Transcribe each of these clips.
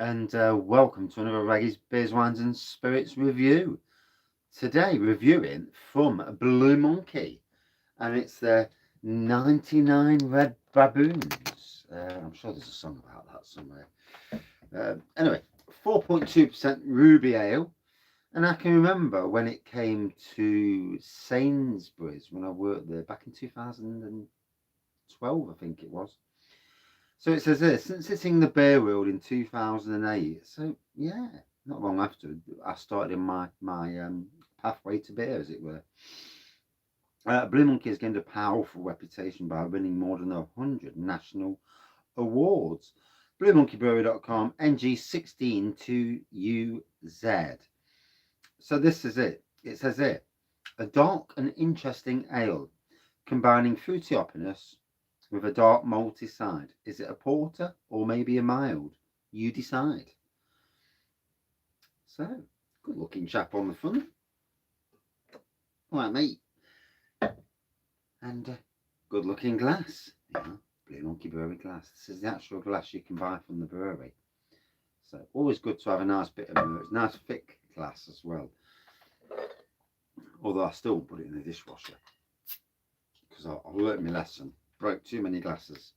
and welcome to another Wraggys Beers, Wines and Spirits review. Today, reviewing from Blue Monkey, and it's their 99 Red Baboons. I'm sure there's a song about that somewhere. Anyway, 4.2% Ruby Ale, and I can remember when it came to Sainsbury's when I worked there back in 2012, I think it was. So it says this, since hitting the beer world in 2008, so yeah, not long after I started in my pathway to beer, as it were. Blue Monkey has gained a powerful reputation by winning more than 100 national awards. BlueMonkeyBrewery.com, NG16 to UZ. So this is it. It says here, a dark and interesting ale, combining fruity hoppiness with a dark malty side. Is it a porter or maybe a mild? You decide. So, good looking chap on the front. All right, mate. And good looking glass. Yeah, Blue Monkey Brewery glass. This is the actual glass you can buy from the brewery. So, always good to have a nice bit of merch. Nice thick glass as well. Although I still put it in the dishwasher. Because I've learnt my lesson. Broke too many glasses.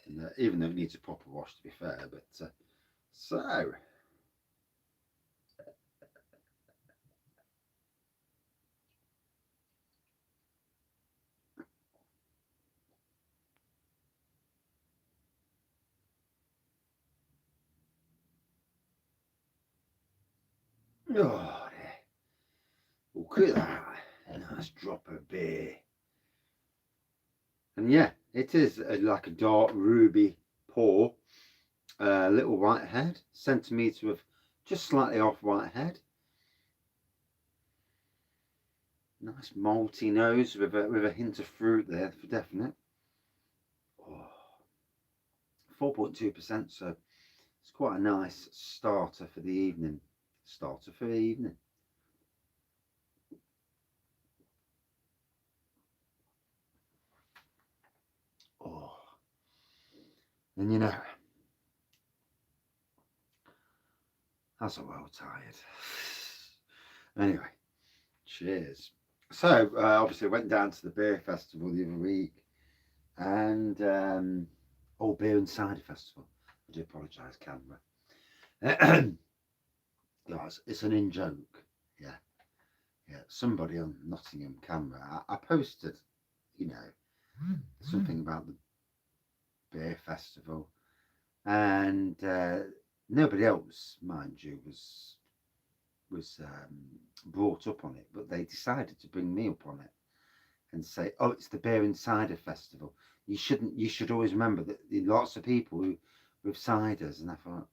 And, even though it needs a proper wash, to be fair. But so, oh, look at that. A nice drop of beer. And yeah, it is like a dark ruby pour. Little white head, centimetre of just slightly off white head. Nice malty nose with a hint of fruit there for definite. 4.2%, so it's quite a nice starter for the evening. Oh, and you know, I'm so well tired. Anyway, cheers. So obviously I went down to the beer festival the other week, and Beer and Cider Festival. I do apologise, camera. Guys, it's an in joke. Yeah, yeah. Somebody on Nottingham camera. I posted, you know, something about the beer festival, and nobody else, mind you, was brought up on it, but they decided to bring me up on it and say, "Oh, it's the Beer and Cider Festival. You should always remember that lots of people with ciders." And I thought,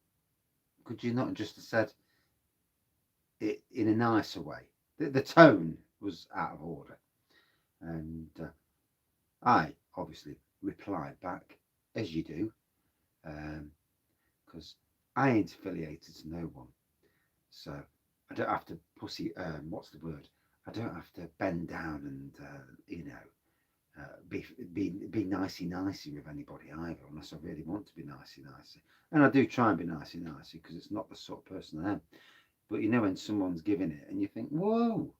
could you not just have said it in a nicer way? The tone was out of order, and I obviously replied back, as you do, because I ain't affiliated to no one, so I don't have to what's the word? I don't have to bend down and be nicey with anybody either, unless I really want to be nicey. And I do try and be nicey because it's not the sort of person I am. But you know, when someone's giving it and you think, whoa,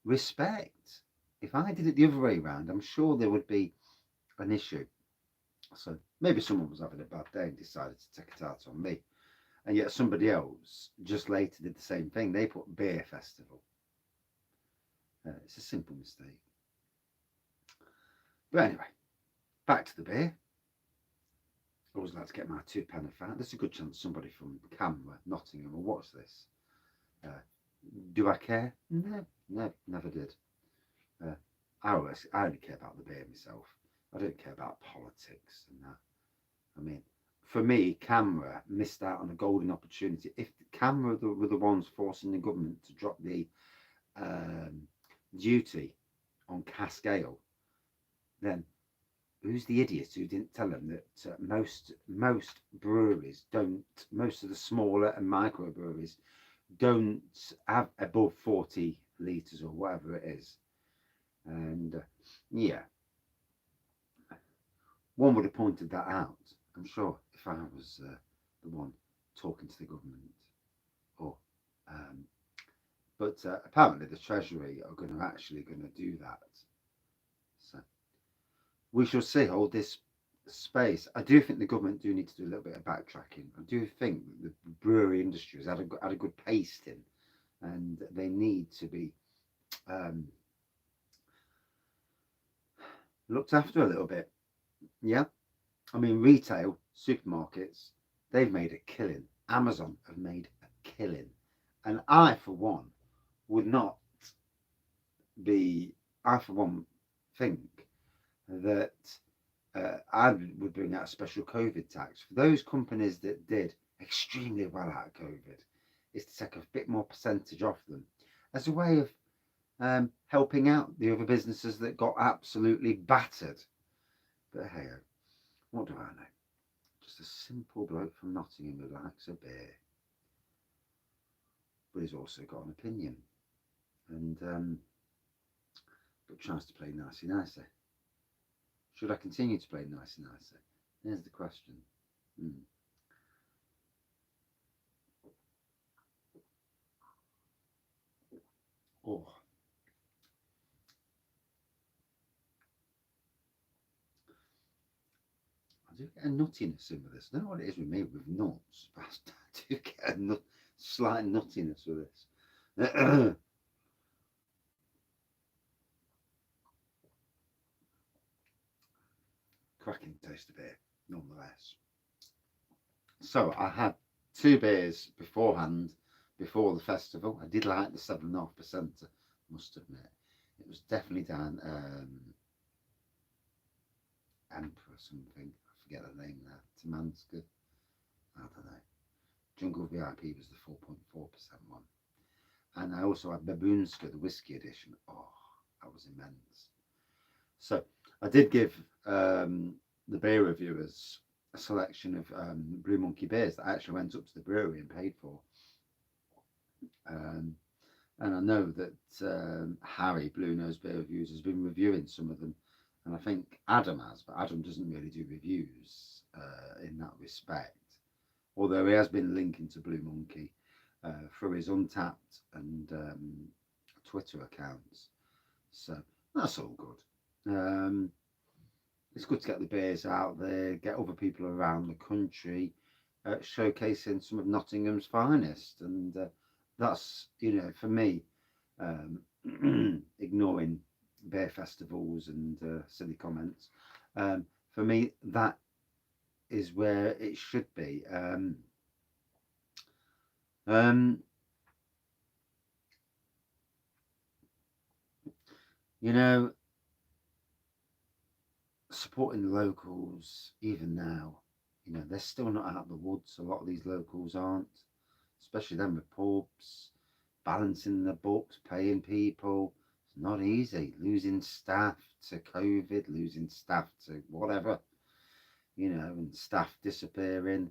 respect. If I did it the other way around, I'm sure there would be an issue. So maybe someone was having a bad day and decided to take it out on me. And yet somebody else just later did the same thing. They put beer festival. It's a simple mistake. But anyway, back to the beer. I always like to get my £2 of fat. There's a good chance somebody from Camera, Nottingham, will watch this. Do I care? No, never did. I only care about the beer myself. I don't care about politics and that. I mean, for me, Camera missed out on a golden opportunity. If Camera were the ones forcing the government to drop the duty on cask ale, then who's the idiot who didn't tell them that most breweries don't, most of the smaller and micro breweries don't have above 40 litres or whatever it is. And yeah, one would have pointed that out, I'm sure, if I was the one talking to the government. Or, but apparently the Treasury are actually going to do that. So we shall see. All this space. I do think the government do need to do a little bit of backtracking. I do think the brewery industry has had a good pasting, and they need to be looked after a little bit. Yeah, I mean retail supermarkets, they've made a killing. Amazon have made a killing, and I for one would not be. I for one think that I would bring out a special COVID tax for those companies that did extremely well out of COVID, is to take a bit more percentage off them as a way of helping out the other businesses that got absolutely battered. But hey, what do I know? Just a simple bloke from Nottingham who likes a beer, but he's also got an opinion, and but tries to play nicey nicey. Should I continue to play nicey nicey? There's the question. Oh, I do get a nuttiness in with this. I don't know what it is with me with nuts, but I do get a slight nuttiness with this. Cracking taste of beer, nonetheless. So I had 2 beers beforehand, before the festival. I did like the 7.5%, I must admit. It was definitely down Emperor something. I forget the name there. Tamanska. I don't know. Jungle VIP was the 4.4% one. And I also had Baboons, the whiskey edition. Oh, that was immense. So I did give the beer reviewers a selection of Blue Monkey beers that I actually went up to the brewery and paid for. And I know that Harry, Blue Nose Beer Reviews, has been reviewing some of them. And I think Adam has, but Adam doesn't really do reviews in that respect. Although he has been linking to Blue Monkey through his Untapped and Twitter accounts. So that's all good. It's good to get the beers out there, get other people around the country showcasing some of Nottingham's finest. And that's, for me, ignoring beer festivals and silly comments, for me, that is where it should be. Supporting the locals, even now, they're still not out of the woods. A lot of these locals aren't, especially them with pubs, balancing the books, paying people. It's not easy. Losing staff to COVID, losing staff to whatever, and staff disappearing,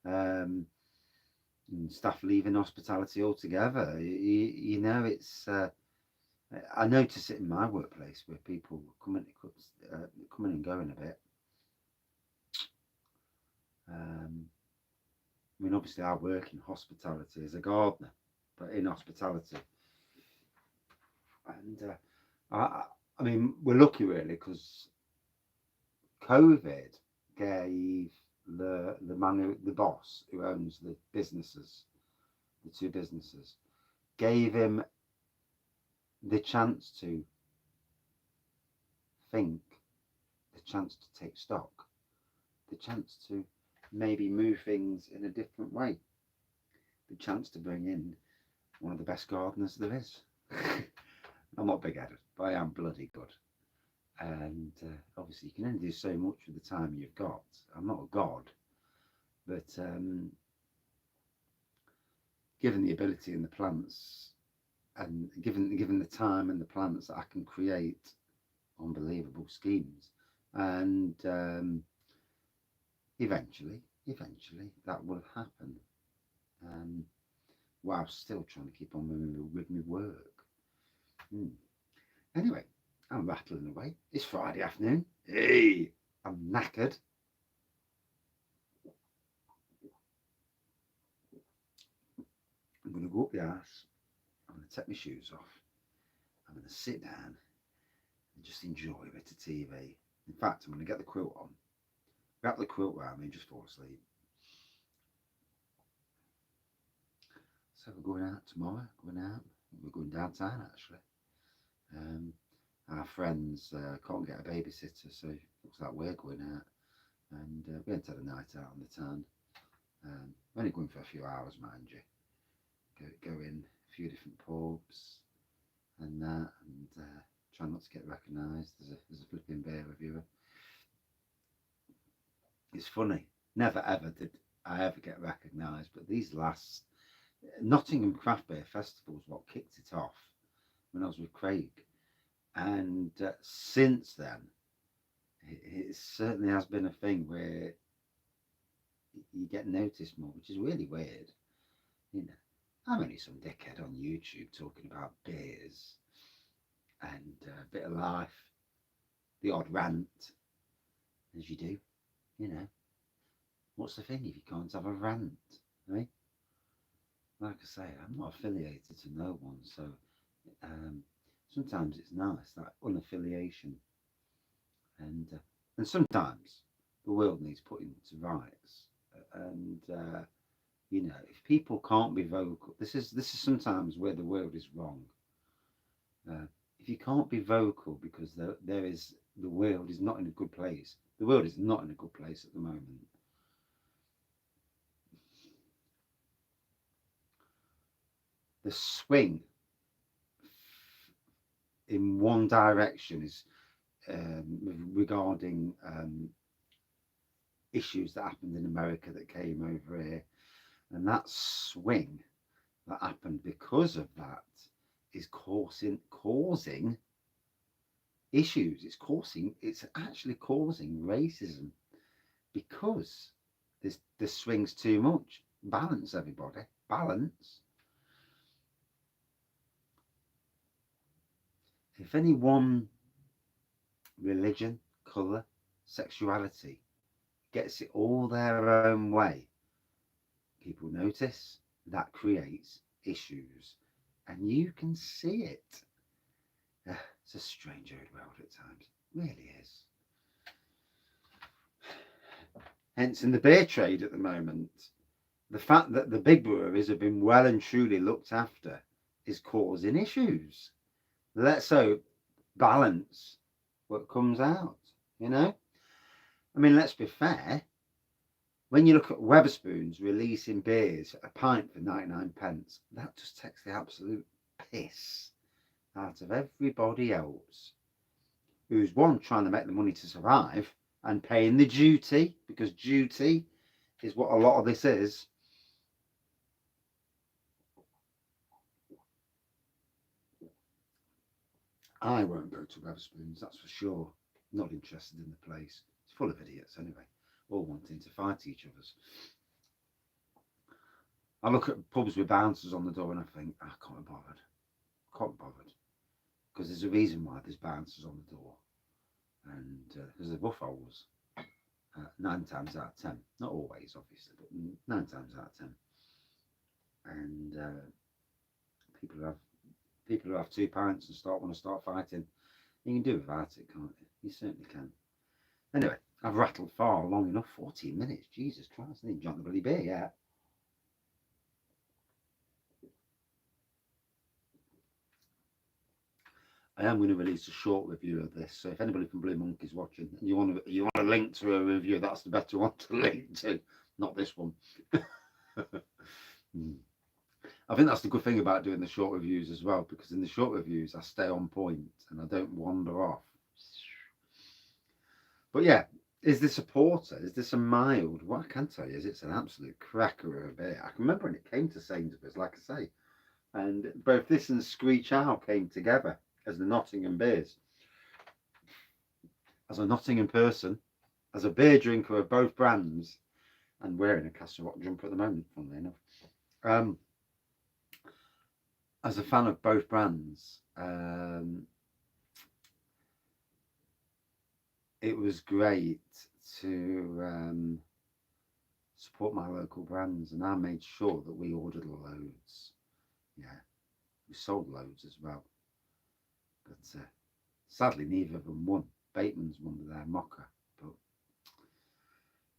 and staff leaving hospitality altogether. It's. I notice it in my workplace where people coming and going a bit. I mean, obviously, I work in hospitality as a gardener, but in hospitality, and I mean, we're lucky really because COVID gave the boss who owns the businesses, the 2 businesses, gave him the chance to think, the chance to take stock, the chance to maybe move things in a different way, the chance to bring in one of the best gardeners there is. I'm not big-headed, but I am bloody good. And obviously you can only do so much with the time you've got. I'm not a god, but given the ability in the plants, and given the time and the plants, that I can create unbelievable schemes. And eventually that will happen, while still trying to keep on with my work. Anyway, I'm rattling away. It's Friday afternoon. Hey, I'm knackered. up the arse. I'm going to take my shoes off. I'm going to sit down and just enjoy a bit of TV. In fact, I'm going to get the quilt on, wrap the quilt around me and just fall asleep. So we're going out tomorrow. We're going downtown actually. Our friends can't get a babysitter, so it looks like we're going out. And we're going to have a night out on the town. We're only going for a few hours, mind you. Go in a few different pubs and that, and try not to get recognised. There's a flipping beer reviewer. It's funny. Never ever did I ever get recognised, but these last Nottingham Craft Beer Festival is what kicked it off when I was with Craig, and since then it certainly has been a thing where you get noticed more, which is really weird. You know, I'm only some dickhead on YouTube talking about beers and a bit of life, the odd rant, as you do. You know, what's the thing if you can't have a rant, eh? Like I say, I'm not affiliated to no one, so sometimes it's nice, that unaffiliation, and sometimes the world needs putting to rights, and you know, if people can't be vocal, this is sometimes where the world is wrong. If you can't be vocal because the world is not in a good place. The world is not in a good place at the moment. The swing in one direction is regarding issues that happened in America that came over here, and that swing that happened because of that is causing issues. It's actually causing racism because this swings too much. Balance, everybody, balance. If any one religion, colour, sexuality gets it all their own way, people notice. That creates issues, and you can see it. It's a strange old world at times. It really is. Hence, in the beer trade at the moment, the fact that the big breweries have been well and truly looked after is causing issues. Let's hope balance what comes out, you know? I mean, let's be fair. When you look at Wetherspoons releasing beers at a pint for 99 pence, that just takes the absolute piss out of everybody else who's, one, trying to make the money to survive and paying the duty, because duty is what a lot of this is. I won't go to Wetherspoons, that's for sure. Not interested in the place. It's full of idiots anyway, all wanting to fight each other's. I look at pubs with bouncers on the door and I think, I can't be bothered. Can't be bothered. Because there's a reason why there's bouncers on the door. And because they're buffaloes. 9 times out of 10. Not always, obviously, but 9 times out of 10. And people who have 2 pints and want to start fighting, you can do without it, can't you? You certainly can. Anyway, I've rattled far long enough. 14 minutes. Jesus Christ, I didn't drink the bloody beer yet. I am going to release a short review of this, so if anybody from Blue Monkey is watching and you want a link to a review, that's the better one to link to, not this one. I think that's the good thing about doing the short reviews as well, because in the short reviews I stay on point and I don't wander off. But yeah, is this a porter? Is this a mild? What I can tell you is it's an absolute cracker of a beer. I can remember when it came to Sainsbury's, like I say, and both this and Screech Owl came together as the Nottingham beers. As a Nottingham person, as a beer drinker of both brands, and wearing a Castle Rock jumper at the moment, funnily enough, as a fan of both brands, it was great to support my local brands, and I made sure that we ordered loads Yeah, we sold loads as well, but sadly neither of them won. Bateman's won with their mocha, but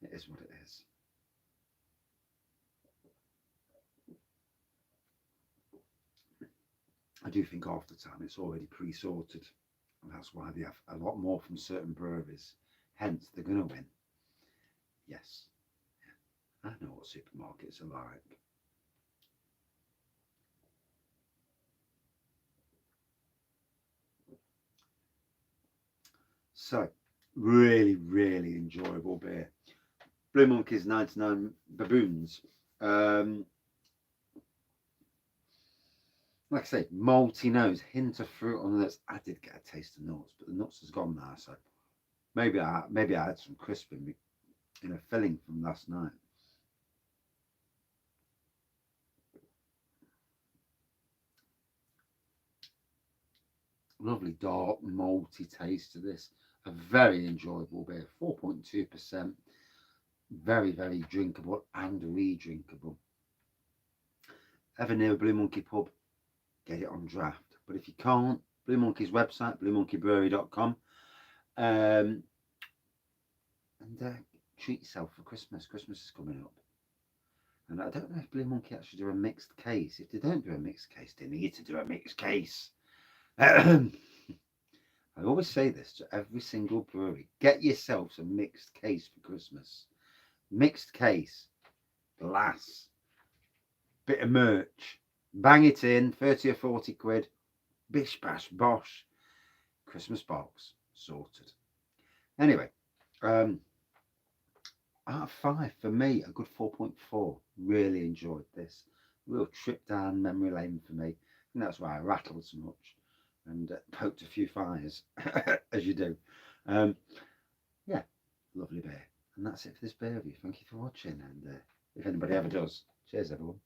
it is what it is. I do think half the time it's already pre-sorted, and that's why they have a lot more from certain breweries. Hence, they're going to win. Yes, I know what supermarkets are like. So, really, really enjoyable beer. Blue Monkey's 99 Baboons. Um, like I say, malty nose, hint of fruit on the nuts. I did get a taste of nuts, but the nuts has gone now, so maybe I had some crisp in a filling from last night. Lovely dark malty taste to this. A very enjoyable beer, 4.2%. Very, very drinkable and re-drinkable. Ever near a Blue Monkey pub, get it on draft. But if you can't, Blue Monkey's website, bluemonkeybrewery.com. And treat yourself for Christmas. Christmas is coming up. And I don't know if Blue Monkey actually do a mixed case. If they don't do a mixed case, they need to do a mixed case. I always say this to every single brewery. Get yourselves a mixed case for Christmas. Mixed case. Glass. Bit of merch. Bang it in. 30 or 40 quid. Bish bash bosh. Christmas box. Sorted. Anyway. Out of 5 for me, a good 4.4. Really enjoyed this. Real trip down memory lane for me. And that's why I rattled so much and poked a few fires, as you do. Yeah, lovely beer. And that's it for this beer review. Thank you for watching. And if anybody ever does, cheers, everyone.